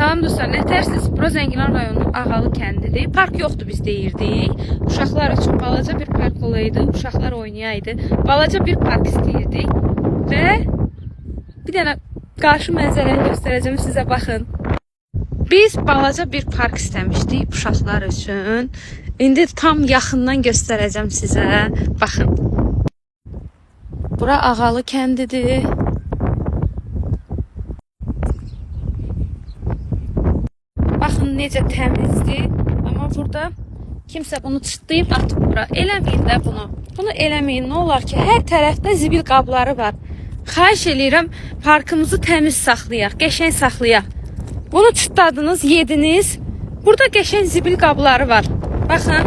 Salam dostlar, nətərsiniz? Bura Zəngilan rayonunun Ağalı kəndidir. Park yoxdur biz deyirdik. Uşaqlar üçün balaca bir park olaydı. Uşaqlar oynayaydı. Balaca bir park istəyirdik. Və bir dənə qarşı mənzərəni göstərəcəm sizə, baxın. Biz balaca bir park istəmişdik uşaqlar üçün. İndi tam yaxından göstərəcəm sizə. Baxın. Bura Ağalı kəndidir. Baxın necə təmizdir. Amma burada kimsə bunu çıtlayıb atıb bura. Eləməyin də bunu. Bunu eləməyin. Nə olar ki, hər tərəfdə zibil qabları var. Xahiş eləyirəm, parkımızı təmiz saxlayaq, qəşəng saxlayaq. Bunu çıtladınız, yediniz. Burada qəşəng zibil qabları var. Baxın,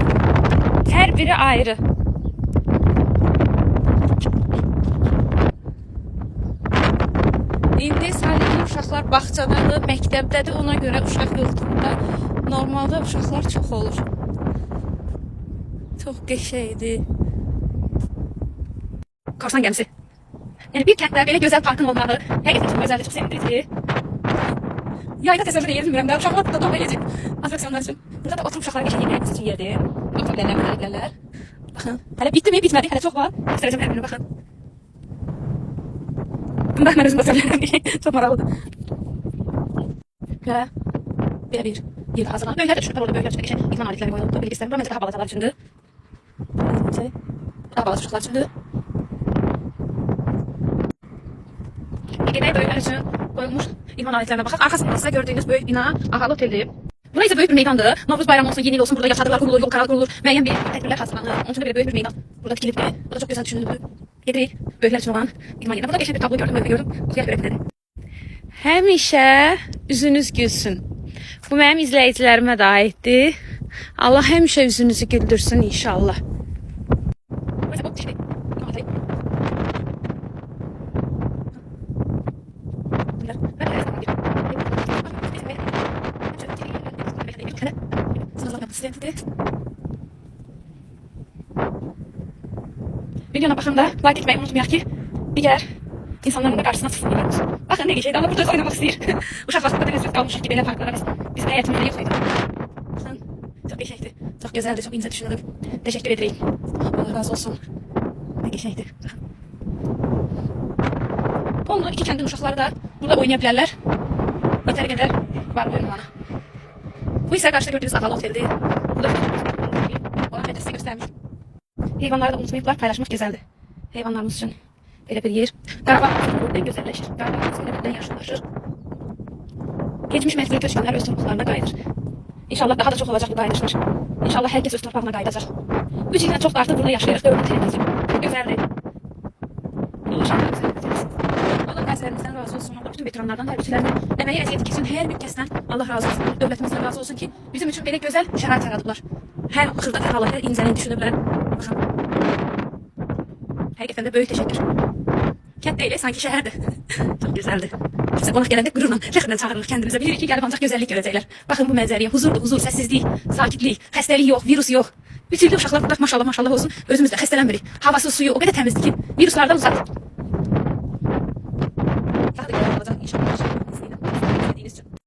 hər biri ayrı. İndi sadəcə uşaqlar bağçadadır, məktəbdədir, ona görə uşaq yoxdur da. Normalda uşaqlar çox olur. Çox qəşəngdir. Korsan gəmisi. Yəni bir kənddə belə gözəl parkın olmağı həqiqətən çox gözəldir, çox sevindirici. Yayda təsəvvür edə bilmirəm də, uşaqlar burada dolu eləcək atraksiyonlar üçün. Burada da oturub uşaqlar qəşəng yemək üçün yerdir. Oturub bilərlər. Baxın, hələ bitdi mi? Bitmədi, hələ çox var. Göstərəcəm hər birini, baxın. Bak ben özüm göstereyim. Çok maraqlıdır. Və belə bir yer hazırlanıb. Böyüklər də düşüblər orada, böyüklər üçün qəşəng idman aletləri qoyulubdur. Belə istəyirəm. Məncə daha balacalar üçündür. Daha balaca uşaqlar üçündür. Gedək böyüklər üçün qoyulmuş idman aletlərinə baxaq. Arxasında sizə gördüyünüz böyük bina Ağalı oteldir. Bura isə böyük bir meydandır. Novruz bayramı olsun, yeni il olsun, burada yaşadıqlar qurulur, yol kanalı qurulur, müəyyən bir tədbirlər hazırlanır. Onun üçün də belə böyük bir meydan burada tikilibdir. Burada çox gözəl düşünülübdür. Gedirik böyüklər üçün olan idman yerinə. Burada qəşəng bir tablo gördüm. Oxuyaq öyrətmədi. Həmişə üzünüz gülsün. Bu mənim izləyicilərimə də aiddir. Allah həmişə üzünüzü güldürsün inşallah. Videona baxın da, like etməyi unutmayaq ki, digər insanların da qarşısına çıxsınlar. Baxın, nə geçəydi, Allah burada öz oynamaq istəyir. Uşaq vaxtında da biz qalmışıq ki, belə parklara bizim həyətimizdə yox idi. Baxın, çox qəşəngdir, çox gözəldir, çox incə düşünülüb. Təşəkkür edirik. Allah razı olsun. Nə qəşəngdir. Onunla iki kəndin uşaqları da burada oynaya bilərlər. Yetəri qədər var bu ünvana. Bu isə qarşıda gördüyünüz Ağalı oteldir. Burada olan məclisi göstərmiş. Heyvanları da unutmayıblar, paylaşmaq gözəldir. Heyvanlarımız üçün belə bir yer. Qarabağ buradan gözəlləşir. Qarabağımız belə buradan yaşıllaşır. Geçmiş məcburi köçkünlər öz torpaqlarına qayıdır. İnşallah daha da çox olacaq bu qayıdışlar. İnşallah hər kəs öz torpağına qayıdacaq. 3 ildən çox da artıq burada yaşayırıq. Dövlət televizyon. Gözəldir. Allah qəzələrimizdən razı olsun. Allah bütün veteranlardan, hərbçilərdən, əməyi əziyyəti keçən hər bir kəsdən Allah razı olsun. Dövlətimizdən razı olsun ki, bizim üçün belə gözəl şərait yaradıblar. Hər xırda detallar, hər incəni düşünüblər. Baxın. Həqiqətən də böyük təşəkkür. Kənd deyil, sanki şəhərdir. Çox gözəldir. Bizə qonaq gələndə qürurla, fəxrlə çağırırıq kəndimizə. Bilirik ki, gəlib ancaq gözəllik görəcəklər. Baxın bu mənzərəyə, huzurdur, huzur, səssizlik, sakitlik, xəstəlik yox, virus yox. Bütünlük uşaqlar burada maşallah, maşallah olsun. Özümüz də xəstələnmirik. Havası, suyu o qədər təmizdir ki, viruslardan uzaq. Daha da gözəl olacaq inşallah.